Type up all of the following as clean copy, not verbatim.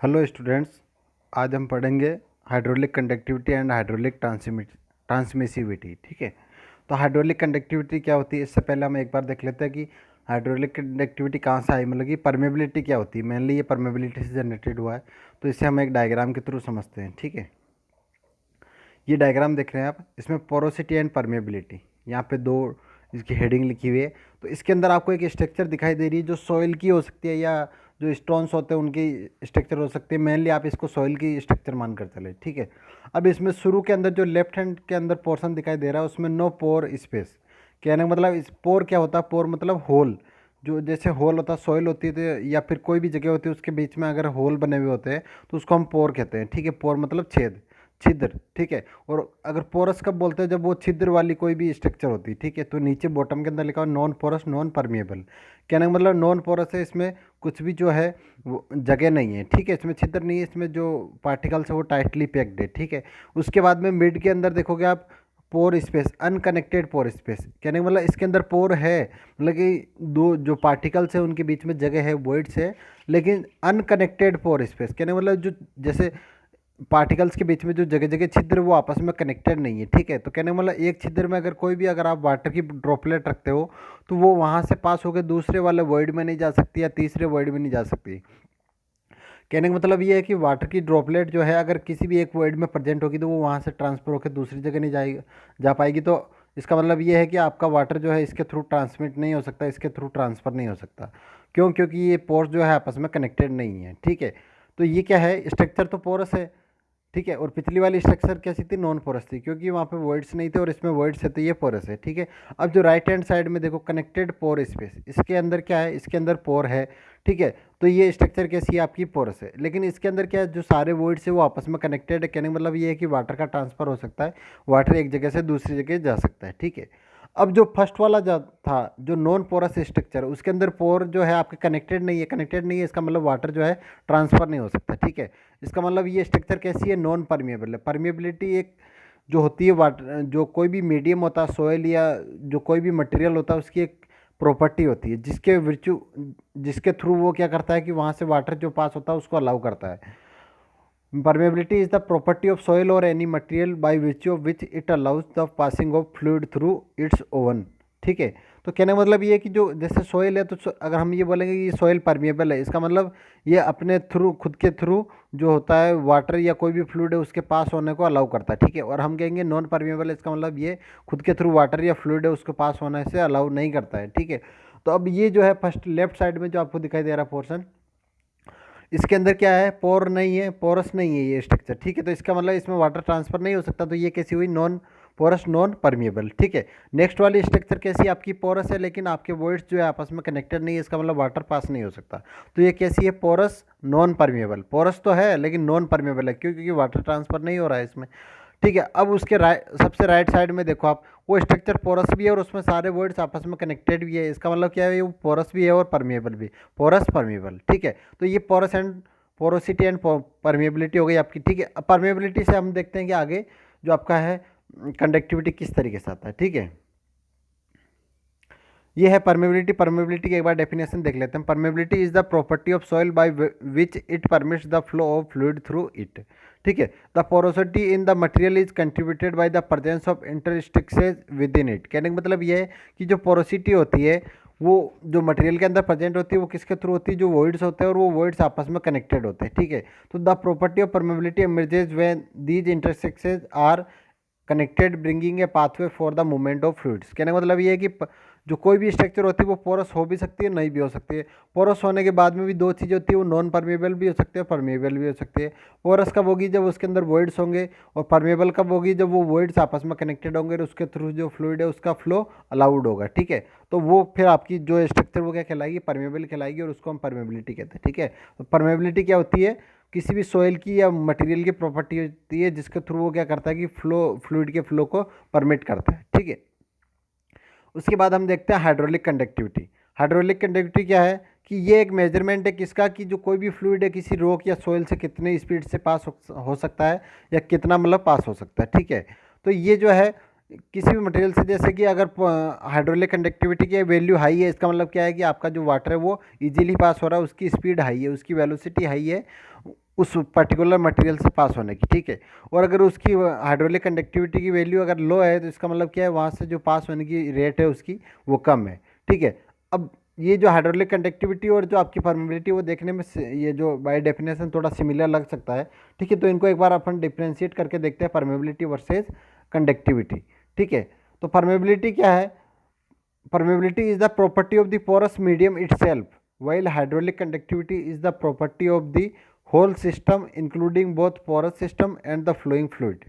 Hello students, आज हम पढ़ेंगे hydraulic conductivity and hydraulic transmissivity. ठीक है, तो हाइड्रोलिक कंडक्टिविटी क्या होती है, इससे पहले हम एक बार देख लेते हैं कि हाइड्रोलिक कंडक्टिविटी कहाँ से आई, मतलब कि परमेबिलिटी क्या होती है। मेनली ये परमेबिलिटी से जनरेटेड हुआ है, तो इसे हम एक डायग्राम के थ्रू समझते हैं। ठीक है, ये डायग्राम देख रहे हैं आप, इसमें पोरोसिटी एंड परमेबिलिटी, यहाँ पे दो इसकी हेडिंग लिखी हुई है। तो इसके अंदर आपको एक स्ट्रक्चर दिखाई दे रही है जो सॉइल की हो सकती है या जो स्टोन्स होते हैं उनकी स्ट्रक्चर हो सकती है। मेनली आप इसको सॉइल की स्ट्रक्चर मान कर चले। ठीक है, अब इसमें शुरू के अंदर जो लेफ्ट हैंड के अंदर पोर्शन दिखाई दे रहा है उसमें नो पोर स्पेस। कहने का मतलब इस पोर क्या होता है, पोर मतलब होल। जो जैसे होल होता है, सॉइल होती है तो या फिर कोई भी जगह होती है उसके बीच में अगर होल बने हुए होते हैं तो उसको हम पोर कहते हैं। ठीक है, पोर मतलब छेद, छिद्र। ठीक है, और अगर पोरस कब बोलते हैं, जब वो छिद्र वाली कोई भी स्ट्रक्चर होती है। ठीक है, तो नीचे बॉटम के अंदर लिखा हुआ नॉन पोरस नॉन परमिएबल। कहने का मतलब नॉन पोरस है, इसमें कुछ भी जो है वो जगह नहीं है। ठीक है, इसमें छिद्र नहीं है, इसमें जो पार्टिकल्स है वो टाइटली पैक्ड है। ठीक है, उसके बाद में मिड के अंदर देखोगे आप पोर स्पेस, अनकनेक्टेड पोर स्पेस। कहने का मतलब इसके अंदर पोर है, मतलब कि दो जो पार्टिकल्स है उनके बीच में जगह है, वॉइड्स है, लेकिन अनकनेक्टेड पोर स्पेस। कहने का मतलब जो जैसे पार्टिकल्स के बीच में जो जगह जगह छिद्र वो आपस में कनेक्टेड नहीं है। ठीक है, तो कहने का मतलब एक छिद्र में अगर कोई भी अगर आप वाटर की ड्रॉपलेट रखते हो तो वो वहाँ से पास होकर दूसरे वाले वॉइड में नहीं जा सकती या तीसरे वॉइड में नहीं जा सकती। कहने का मतलब ये है कि वाटर की ड्रॉपलेट जो है अगर किसी भी एक वॉइड में प्रेजेंट होगी तो वो वहाँ से ट्रांसफर होकर दूसरी जगह नहीं जाएगी, जा पाएगी। तो इसका मतलब ये है कि आपका वाटर जो है इसके थ्रू ट्रांसमिट नहीं हो सकता, इसके थ्रू ट्रांसफ़र नहीं हो सकता। क्यों? क्योंकि ये पोर्स जो है आपस में कनेक्टेड नहीं है। ठीक है, तो ये क्या है, स्ट्रक्चर तो पोरस है। ठीक है, और पिछली वाली स्ट्रक्चर कैसी थी, नॉन पोरस थी, क्योंकि वहाँ पे वर्ड्स नहीं थे और इसमें वर्ड्स है तो ये पोरस है। ठीक है, अब जो राइट हैंड साइड में देखो कनेक्टेड पोर स्पेस, इसके अंदर क्या है, इसके अंदर पोर है। ठीक है, तो ये स्ट्रक्चर कैसी है, आपकी पोरस है, लेकिन इसके अंदर क्या है, जो सारे वर्ड्स है वो आपस में कनेक्टेड है। कहने का मतलब ये है कि वाटर का ट्रांसफर हो सकता है, वाटर एक जगह से दूसरी जगह जा सकता है। ठीक है, अब जो फर्स्ट वाला जो था, जो नॉन पोरस स्ट्रक्चर, उसके अंदर पोर जो है आपके कनेक्टेड नहीं है, कनेक्टेड नहीं है, इसका मतलब वाटर जो है ट्रांसफ़र नहीं हो सकता। ठीक है, इसका मतलब ये स्ट्रक्चर कैसी है, नॉन परमिएबल है। परमिएबिलिटी एक जो होती है वाटर, जो कोई भी मीडियम होता है, सॉइल या जो कोई भी मटेरियल होता है, उसकी एक प्रॉपर्टी होती है जिसके थ्रू वो क्या करता है कि वहाँ से वाटर जो पास होता है उसको अलाउ करता है। Permeability is the property of soil or any material by virtue of which it allows the passing of fluid through its oven। ठीक है, तो कहने का मतलब ये है कि जो जैसे सॉइल है, तो अगर हम ये बोलेंगे कि ये सॉइल परमिएबल है, इसका मतलब ये अपने थ्रू, खुद के थ्रू जो होता है वाटर या कोई भी फ्लूइड है उसके पास होने को अलाउ करता है। ठीक है, और हम कहेंगे नॉन परमिएबल है, इसका मतलब ये खुद के थ्रू वाटर या फ्लूइड है उसके पास होने से अलाउ नहीं करता है। ठीक है, तो अब ये जो है फर्स्ट लेफ्ट साइड में जो आपको दिखाई दे रहा है पोर्सन, इसके अंदर क्या है, पोर नहीं है, पोरस नहीं है ये स्ट्रक्चर। ठीक है, तो इसका मतलब इसमें वाटर ट्रांसफर नहीं हो सकता, तो ये कैसी हुई, नॉन पोरस नॉन परमिएबल। ठीक है, नेक्स्ट वाली स्ट्रक्चर कैसी, आपकी पोरस है लेकिन आपके वॉइड्स जो है आपस में कनेक्टेड नहीं है, इसका मतलब वाटर पास नहीं हो सकता, तो ये कैसी है, पोरस नॉन परमिएबल। पोरस तो है लेकिन नॉन परमिएबल है, क्यों? क्योंकि वाटर ट्रांसफर नहीं हो रहा है इसमें। ठीक है, अब उसके सबसे राइट साइड में देखो आप, वो स्ट्रक्चर पोरस भी है और उसमें सारे वर्ड्स आपस में कनेक्टेड भी है, इसका मतलब क्या है, वो पोरस भी है और परमिएबल भी, पोरस परमिएबल। ठीक है, तो ये porous and porosity and permeability हो गई आपकी। ठीक है, अब परमिएबिलिटी से हम देखते हैं कि आगे जो आपका है कंडक्टिविटी किस तरीके से आता है। ठीक है, ये है परमेबिलिटी। परमेबिलिटी की एक बार डेफिनेशन देख लेते हैं। Permeability is the property of soil by which it permits the flow of fluid through it. ठीक है, the porosity in the material is contributed by the presence of interstices within it. कहने का मतलब ये है कि जो porosity होती है वो जो मटेरियल के अंदर प्रेजेंट होती है वो किसके थ्रू होती है, जो वॉइड्स होते हैं और वो वॉइड्स आपस में कनेक्टेड होते हैं। ठीक है, तो the property of permeability emerges when these interstices are connected bringing a pathway for the movement of fluids. कहने का मतलब ये है कि जो कोई भी स्ट्रक्चर होती है वो पोरस हो भी सकती है, नहीं भी हो सकती है। पोरस होने के बाद में भी दो चीज़ें होती है, वो नॉन परमेबल भी हो सकती है, परमेबल भी हो सकती है। पोरस कब होगी, जब उसके अंदर वॉइड्स होंगे, और परमेबल कब होगी, जब वो वॉइड्स आपस में कनेक्टेड होंगे और उसके थ्रू जो फ्लूइड है उसका फ्लो अलाउड होगा। ठीक है, तो वो फिर आपकी जो स्ट्रक्चर वो क्या कहलाएगी, परमेबल कहलाएगी, और उसको हम परमेबिलिटी कहते हैं। ठीक है, तो परमेबिलिटी क्या होती है, किसी भी सॉइल की या मटेरियल की प्रॉपर्टी होती है जिसके थ्रू वो क्या करता है कि फ्लूइड के फ्लो को परमिट करता है। ठीक है, उसके बाद हम देखते हैं हाइड्रोलिक कंडक्टिविटी। हाइड्रोलिक कंडक्टिविटी क्या है कि ये एक मेजरमेंट है किसका, कि जो कोई भी फ्लूइड है किसी रॉक या सॉइल से कितने स्पीड से पास हो सकता है या कितना मतलब पास हो सकता है। ठीक है, तो ये जो है किसी भी मटेरियल से, जैसे कि अगर हाइड्रोलिक कंडक्टिविटी की वैल्यू हाई है, इसका मतलब क्या है कि आपका जो वाटर है वो इजीली पास हो रहा है, उसकी स्पीड हाई है, उसकी वेलोसिटी हाई है उस पर्टिकुलर मटेरियल से पास होने की, ठीक है। और अगर उसकी हाइड्रोलिक कंडक्टिविटी की वैल्यू अगर लो है तो इसका मतलब क्या है, वहाँ से जो पास होने की रेट है उसकी वो कम है, ठीक है। अब ये जो हाइड्रोलिक कंडक्टिविटी और जो आपकी परमेबिलिटी वो देखने में ये जो बाय डेफिनेशन थोड़ा सिमिलर लग सकता है, ठीक है। तो इनको एक बार अपन डिफ्रेंशिएट करके देखते हैं, परमेबिलिटी वर्सेज कंडक्टिविटी, ठीक है। तो परमेबिलिटी क्या है? permeability is the property of the porous medium itself, while hydraulic conductivity is the property of the whole system including both porous system and the flowing fluid।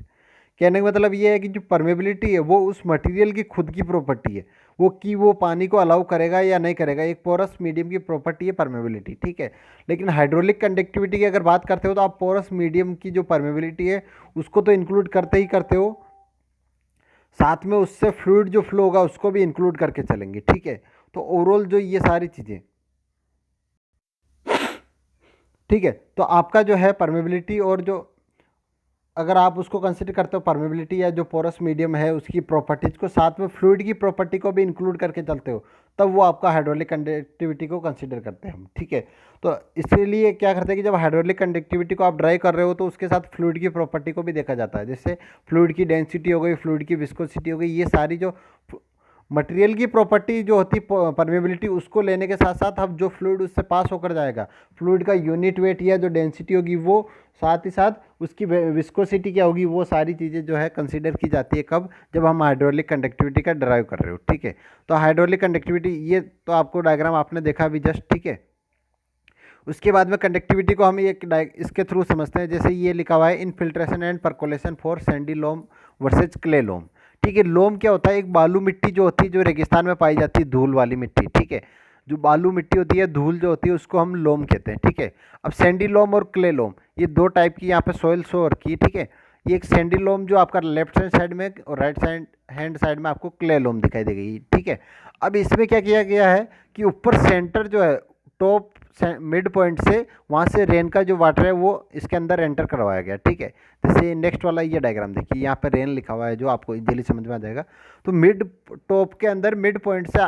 कहने का मतलब ये है कि जो परमेबिलिटी है वो उस मटेरियल की खुद की प्रॉपर्टी है, वो कि वो पानी को अलाउ करेगा या नहीं करेगा, एक पोरस मीडियम की प्रॉपर्टी है परमेबिलिटी, ठीक है। लेकिन हाइड्रोलिक कंडक्टिविटी की अगर बात करते हो तो आप पोरस मीडियम की जो परमेबिलिटी है उसको तो इंक्लूड करते ही करते हो, साथ में उससे फ्लूइड जो फ्लो होगा उसको भी इंक्लूड करके चलेंगे, ठीक है। तो ओवरऑल जो ये सारी चीज़ें, ठीक है। तो आपका जो है परमेबिलिटी और जो अगर आप उसको कंसिडर करते हो परमेबिलिटी या जो पोरस मीडियम है उसकी प्रॉपर्टीज को, साथ में फ्लूइड की प्रॉपर्टी को भी इंक्लूड करके चलते हो, तब वो आपका हाइड्रोलिक कंडक्टिविटी को कंसिडर करते हैं हम, ठीक है। तो इसीलिए क्या करते हैं कि जब हाइड्रोलिक कंडक्टिविटी को आप ड्राइव कर रहे हो तो उसके साथ फ्लूइड की प्रॉपर्टी को भी देखा जाता है, जैसे फ्लूइड की डेंसिटी हो गई, फ्लूइड की विस्कोसिटी हो गई, ये सारी जो मटेरियल की प्रॉपर्टी जो होती परमेबिलिटी उसको लेने के साथ साथ अब जो फ्लूइड उससे पास होकर जाएगा, फ्लूइड का यूनिट वेट या जो डेंसिटी होगी वो, साथ ही साथ उसकी विस्कोसिटी क्या होगी, वो सारी चीज़ें जो है कंसीडर की जाती है कब, जब हम हाइड्रोलिक कंडक्टिविटी का ड्राइव कर रहे हो, ठीक है। तो हाइड्रोलिक कंडक्टिविटी ये तो आपको डायग्राम आपने देखा अभी जस्ट, ठीक है। उसके बाद में कंडक्टिविटी को हम इसके थ्रू समझते हैं, जैसे ये लिखा हुआ है infiltration and percolation for sandy loam versus clay loam, ठीक है। लोम क्या होता है? एक बालू मिट्टी जो होती है जो रेगिस्तान में पाई जाती है, धूल वाली मिट्टी, ठीक है। जो बालू मिट्टी होती है, धूल जो होती है उसको हम लोम कहते हैं, ठीक है। अब सैंडी लोम और क्ले लोम ये दो टाइप की यहाँ पे सॉइल शो रखी है, ठीक है। ये एक सैंडी लोम जो आपका लेफ्ट हैंड साइड में और राइट हैंड साइड में आपको क्ले लोम दिखाई देगी, ठीक है। अब इसमें क्या किया गया है कि ऊपर सेंटर जो है टॉप मिड पॉइंट से, वहाँ से रेन का जो वाटर है वो इसके अंदर एंटर करवाया गया, ठीक है। जैसे नेक्स्ट वाला ये डायग्राम देखिए, यहाँ पे रेन लिखा हुआ है जो आपको इजीली समझ में आ जाएगा। तो मिड टॉप के अंदर मिड पॉइंट से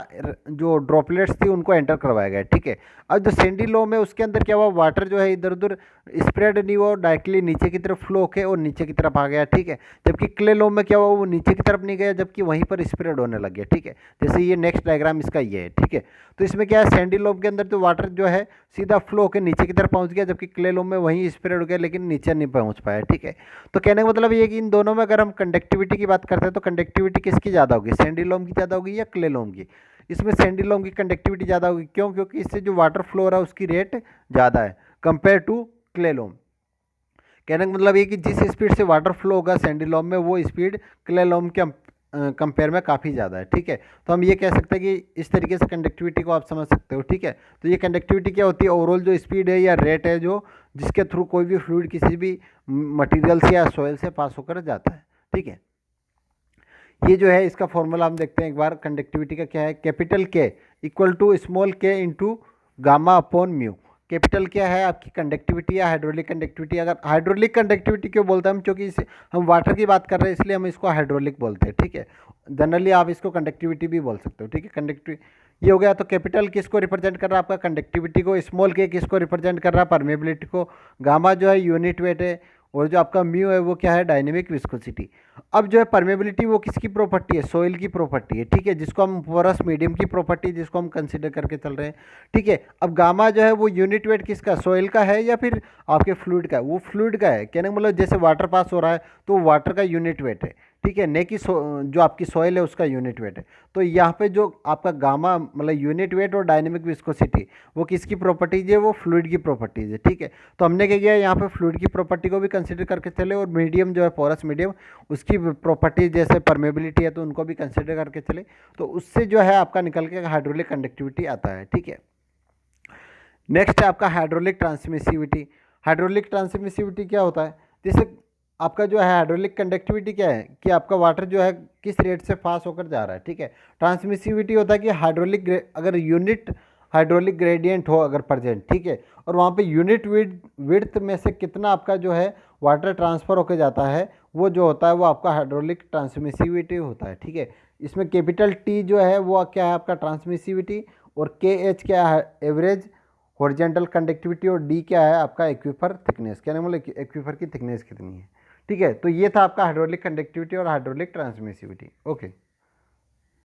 जो ड्रॉपलेट्स थी उनको एंटर करवाया गया, ठीक है। अब जो सैंडी लोम है उसके अंदर क्या हुआ, वाटर जो है इधर उधर स्प्रेड नहीं हुआ, डायरेक्टली नीचे की तरफ फ्लो होके और नीचे की तरफ आ गया, ठीक है। जबकि क्ले लोम में क्या हुआ, वो नीचे की तरफ नहीं गया जबकि वहीं पर स्प्रेड होने लग गया, ठीक है। जैसे ये नेक्स्ट डायग्राम इसका ये है, ठीक है। तो इसमें क्या है, सैंडी लोम के अंदर तो वाटर जो है सीधा फ्लो होकर नीचे की तरफ पहुंच गया, जबकि क्ले लोम में वहीं स्प्रेड हो गया लेकिन नीचे नहीं पहुंच पाया, ठीक है। तो कहने का मतलब ये है कि इन दोनों में अगर हम कंडक्टिविटी की बात करते हैं तो कंडक्टिविटी किसकी ज़्यादा होगी, सैंडी लोम की ज़्यादा होगी या क्ले लोम की? इसमें सैंडी लोम की कंडक्टिविटी ज़्यादा होगी, क्यों? क्योंकि इससे जो वाटर फ्लो हो रहा है उसकी रेट ज़्यादा है कंपेयर टू क्ले लोम। कहने का मतलब ये कि जिस स्पीड से वाटर फ्लो होगा सैंडी लोम में, वो स्पीड क्ले लोम के कंपेयर में काफ़ी ज़्यादा है, ठीक है। तो हम ये कह सकते हैं कि इस तरीके से कंडक्टिविटी को आप समझ सकते हो, ठीक है। तो ये कंडक्टिविटी क्या होती है, ओवरऑल जो स्पीड है या रेट है जो जिसके थ्रू कोई भी फ्लूइड किसी भी मटेरियल से या सॉइल से पास होकर जाता है, ठीक है। ये जो है इसका फॉर्मूला हम देखते हैं एक बार, कंडक्टिविटी का क्या है, कैपिटल के इक्वल टू स्मॉल के into gamma upon mu. Capital क्या है आपकी कंडक्टिविटी या हाइड्रोलिक कंडक्टिविटी। अगर हाइड्रोलिक कंडक्टिविटी क्यों बोलते हैं हम, क्योंकि इसे हम वाटर की बात कर रहे हैं इसलिए हम इसको हाइड्रोलिक बोलते हैं, ठीक है। जनरली आप इसको कंडक्टिविटी भी बोल सकते हो, ठीक है। कंडक्टिविटी ये हो गया। तो कैपिटल किसको रिप्रेजेंट कर रहा है आपका, कंडक्टिविटी को। स्मॉल के किसको रिप्रेजेंट कर रहा है, परमेबिलिटी को। गामा जो है यूनिट वेट है, और जो आपका म्यू है वो क्या है, डायनेमिक विस्कोसिटी। अब जो है परमेबिलिटी वो किसकी प्रॉपर्टी है, सोइल की प्रॉपर्टी है, ठीक है, जिसको हम पोरस मीडियम की प्रॉपर्टी जिसको हम कंसीडर करके चल रहे हैं, ठीक है। अब गामा जो है वो यूनिट वेट किसका, सोइल का है या फिर आपके फ्लूइड का है, वो फ्लूइड का है। कहने का मतलब जैसे वाटर पास हो रहा है तो वाटर का यूनिट वेट है, ठीक है, न कि जो आपकी सॉइल है उसका यूनिट वेट है। तो यहाँ पे जो आपका गामा मतलब यूनिट वेट और डायनेमिक विस्कोसिटी वो किसकी प्रॉपर्टीज है, वो फ्लूइड की प्रॉपर्टीज है, ठीक है। तो हमने क्या किया, यहाँ पे फ्लूइड की प्रॉपर्टी को भी कंसिडर करके चले, और मीडियम जो है पोरस मीडियम उसकी प्रॉपर्टीज जैसे परमेबिलिटी है तो उनको भी कंसिडर करके चले। तो उससे जो है आपका निकल के हाइड्रोलिक कंडक्टिविटी आता है, ठीक है। नेक्स्ट है आपका हाइड्रोलिक ट्रांसमिसिविटी। हाइड्रोलिक ट्रांसमिसिविटी क्या होता है, जैसे आपका जो है हाइड्रोलिक कंडक्टिविटी क्या है कि आपका वाटर जो है किस रेट से पास होकर जा रहा है, ठीक है। ट्रांसमिसिविटी होता है कि हाइड्रोलिक अगर यूनिट हाइड्रोलिक ग्रेडियंट हो अगर प्रेजेंट, ठीक है, और वहाँ पे यूनिट विड्थ में से कितना आपका जो है वाटर ट्रांसफ़र होकर जाता है, वो जो होता है वो आपका हाइड्रोलिक ट्रांसमिसिविटी होता है, ठीक है। इसमें कैपिटल टी जो है वो क्या है आपका ट्रांसमिसिविटी, और के एच क्या है एवरेज हॉरिजेंटल कंडक्टिविटी, और डी क्या है आपका एक्वीफर थिकनेस, क्या नाम बोले एक्वीफर की थिकनेस कितनी है, ठीक है। तो ये था आपका हाइड्रोलिक कंडक्टिविटी और हाइड्रोलिक ट्रांसमिसिविटी। ओके।